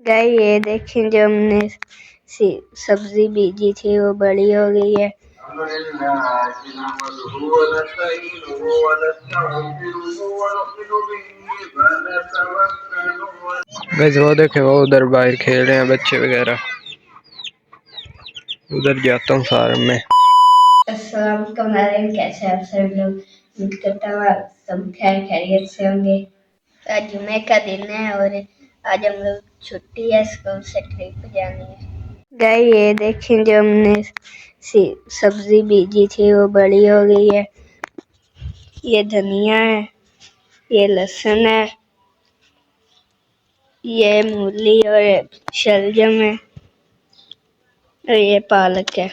Guys ये देखें जो हमने सब्जी बीजी थी वो बड़ी हो गई है। गाइस वो देखे वो उधर बाहर खेल रहे हैं बच्चे वगैरह, उधर जाता हूँ सारे में। अस्सलाम वालेकुम, कैसे आप सब लोग? उम्मीद करता हूँ आप सब खैर खैरियत से होंगे। आज जुमे का दिन है और आज हम लोग छुट्टी है, स्कूल से ट्रिप पे जानी है। गाइस ये देखें जो हमने सब्जी बीजी थी वो बड़ी हो गई है। ये धनिया है, ये लहसुन है, ये मूली और शलजम है और ये पालक है।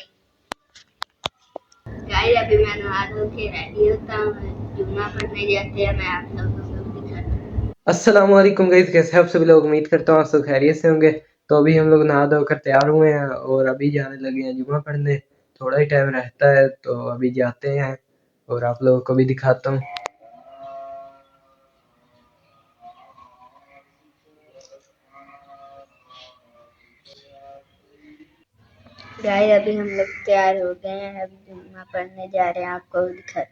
गाइस अभी मैं नहा धो के रेडी होता हूँ, जुम्मा पढ़ने जाते हैं। मैं आप सबको सब दिखाता हूँ। अस्सलाम वालेकुम गाइस, कैसे आप सभी लोग? उम्मीद करता हूँ आप सब खैरियत से होंगे। तो अभी हम लोग नहा धोकर तैयार हुए हैं और अभी जाने लगे हैं जुम्मा पढ़ने। थोड़ा ही टाइम रहता है तो अभी जाते हैं और आप लोगों को भी दिखाता हूँ। गाइस अभी हम लोग तैयार हो गए हैं, अब जुम्मा पढ़ने जा रहे हैं, आपको भी दिखाते हैं।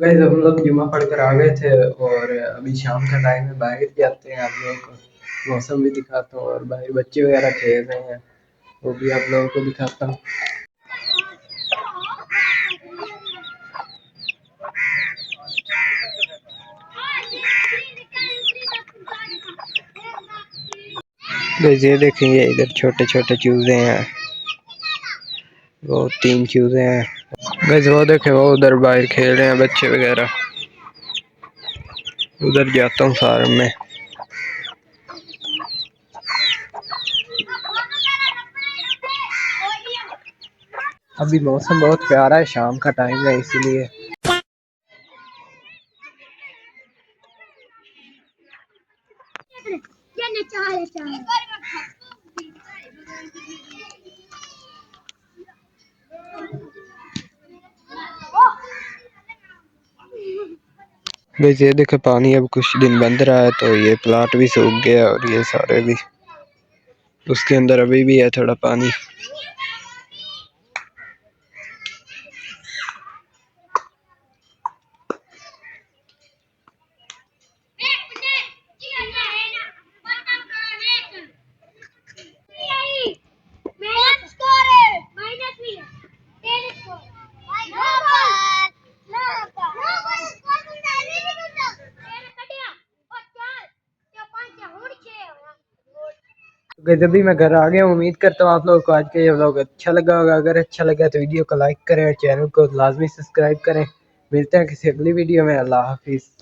गाइस हम लोग जुम्मा पढ़कर आ गए थे और अभी शाम का टाइम है, बाहर जाते हैं। आप लोगों को मौसम भी दिखाता हूँ और बाहर बच्चे वगैरह खेल रहे हैं, वो भी आप लोगों को दिखाता हूँ। ये देखेंगे इधर छोटे छोटे चूजे हैं, वो 3 चूजे हैं। गाइस वो देखे वो उधर बाहर खेल रहे हैं बच्चे वगैरह, उधर जाता हूँ सारे में। अभी मौसम बहुत प्यारा है, शाम का टाइम है इसीलिए। ये देखे पानी अब कुछ दिन बंद रहा है तो ये प्लाट भी सूख गया और ये सारे भी, उसके अंदर अभी भी है थोड़ा पानी। जब भी मैं घर आ गया हूँ, उम्मीद करता हूँ आप लोगों को आज का ये व्लॉग अच्छा लगा होगा। अगर अच्छा लगा तो वीडियो को लाइक करें और चैनल को लाजमी सब्सक्राइब करें। मिलते हैं किसी अगली वीडियो में। अल्लाह हाफिज़।